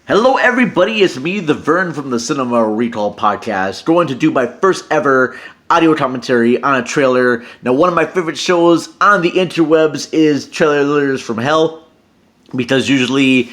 Hello, everybody. It's me, the Vern from the Cinema Recall Podcast, going to do my first ever audio commentary on a trailer. Now, one of my favorite shows on the interwebs is Trailers from Hell, because usually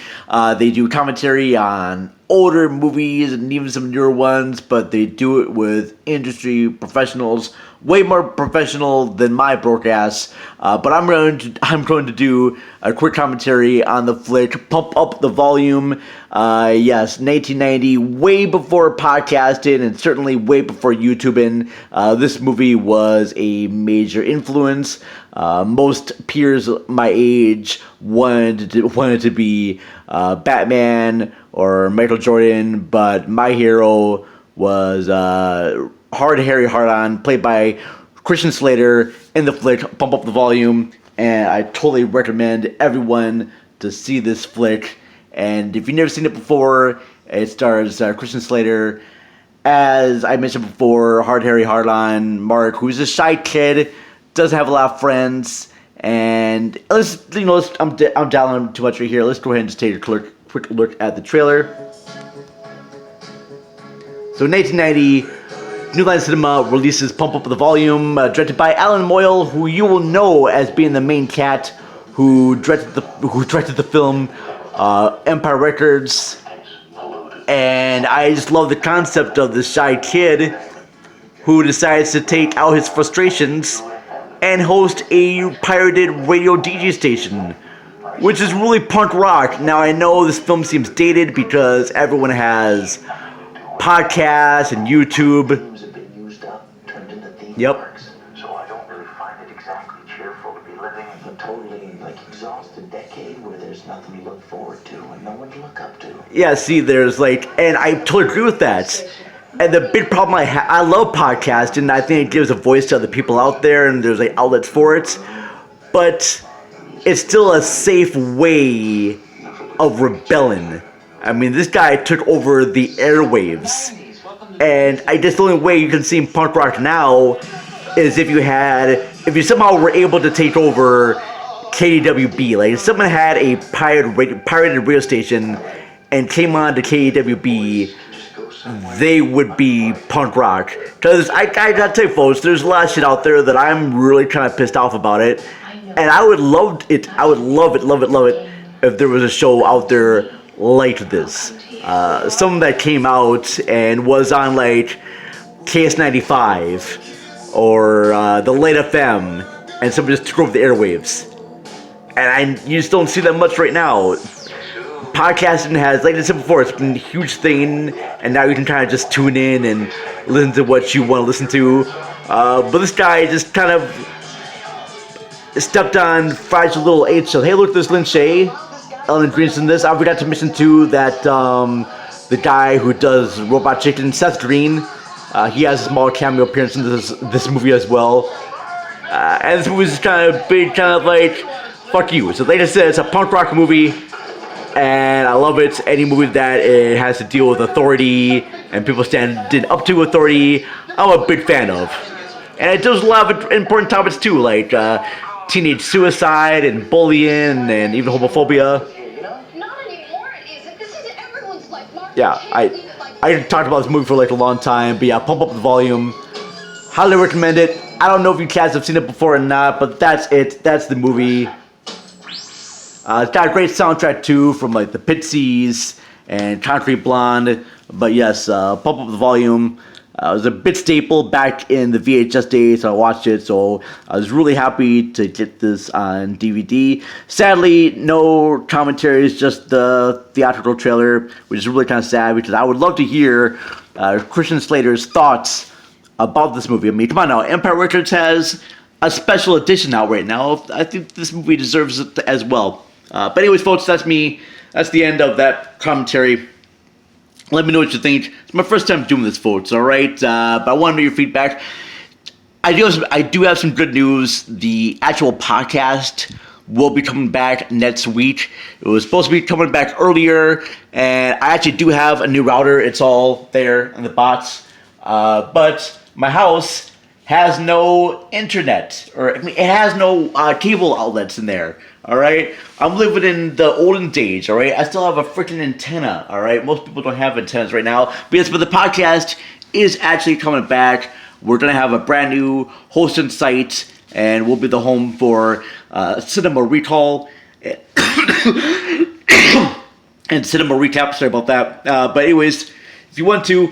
they do commentary on older movies and even some newer ones, but they do it with industry professionals, way more professional than my broadcast. But I'm going to do a quick commentary on the flick Pump Up the Volume. Yes, 1990, way before podcasting and certainly way before YouTubing. This movie was a major influence. Most peers my age wanted to be Batman or Michael Jordan, but my hero was Hard Harry Hard-On, played by Christian Slater in the flick Pump Up the Volume, and I totally recommend everyone to see this flick. And if you've never seen it before, it stars Christian Slater, as I mentioned before, Hard Harry Hard-On, Mark, who's a shy kid, doesn't have a lot of friends, and I'm dialing too much right here. Let's go ahead and just take a quick look at the trailer. So, 1990, New Line Cinema releases Pump Up the Volume, directed by Alan Moyle, who you will know as being the main cat who directed the film Empire Records. And I just love the concept of this shy kid who decides to take out his frustrations and host a pirated radio DJ station, which is really punk rock. Now, I know this film seems dated because everyone has podcasts and YouTube. Yep. So I don't really find it exactly cheerful to be living in a totally exhausted decade where there's nothing to look forward to and no one to look up to. Yeah, see, there's and I totally agree with that. And the big problem I love podcasting. I think it gives a voice to other people out there, and there's outlets for it. But it's still a safe way of rebelling. I mean, this guy took over the airwaves. And I guess the only way you can see punk rock now is if you somehow were able to take over KDWB. If someone had a pirated radio station and came on to KDWB, they would be punk rock. Because I gotta tell you, folks, there's a lot of shit out there that I'm really kind of pissed off about it. And I would love it if there was a show out there like this. Something that came out and was on KS95 or the Late FM, and somebody just took over the airwaves. And you just don't see that much right now. Podcasting has, like I said before, it's been a huge thing, and now you can kind of just tune in and listen to what you want to listen to. But this guy just kind of stepped on Fragile Little H. So, hey, look, there's Lin Shaye, Ellen Green's in this. I forgot to mention too that the guy who does Robot Chicken, Seth Green, he has a small cameo appearance in this movie as well. And this movie's kind of big, fuck you. So like I said, it's a punk rock movie, and I love it. Any movie that it has to deal with authority and people standing up to authority, I'm a big fan of. And it does a lot of important topics too, like teenage suicide and bullying and even homophobia. Yeah, I talked about this movie for a long time, but yeah, Pump Up the Volume. Highly recommend it. I don't know if you guys have seen it before or not, but that's it. That's the movie. It's got a great soundtrack too from the Pixies and Concrete Blonde. But yes, Pump Up the Volume. It was a bit staple back in the VHS days, so I watched it, so I was really happy to get this on DVD. Sadly, no commentaries, just the theatrical trailer, which is really kind of sad, because I would love to hear Christian Slater's thoughts about this movie. I mean, come on now, Empire Records has a special edition out right now. I think this movie deserves it as well. But anyways, folks, that's me. That's the end of that commentary. Let me know what you think. It's my first time doing this, folks, alright? But I want to know your feedback. I do have some good news. The actual podcast will be coming back next week. It was supposed to be coming back earlier, and I actually do have a new router. It's all there in the box. But my house has no internet, or it has no cable outlets in there. All right, I'm living in the olden days. All right, I still have a freaking antenna. All right, most people don't have antennas right now. But the podcast is actually coming back. We're gonna have a brand new hosting site, and we'll be the home for Cinema Recall and Cinema Recap. Sorry about that. But anyways, if you want to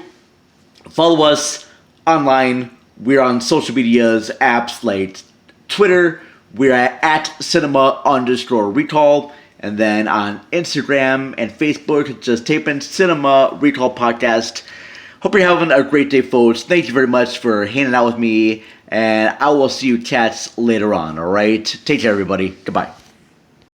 follow us online, we're on social medias, apps like Twitter. We're at cinema_recall. And then on Instagram and Facebook, just type in Cinema Recall Podcast. Hope you're having a great day, folks. Thank you very much for hanging out with me. And I will see you cats later on, alright? Take care, everybody. Goodbye.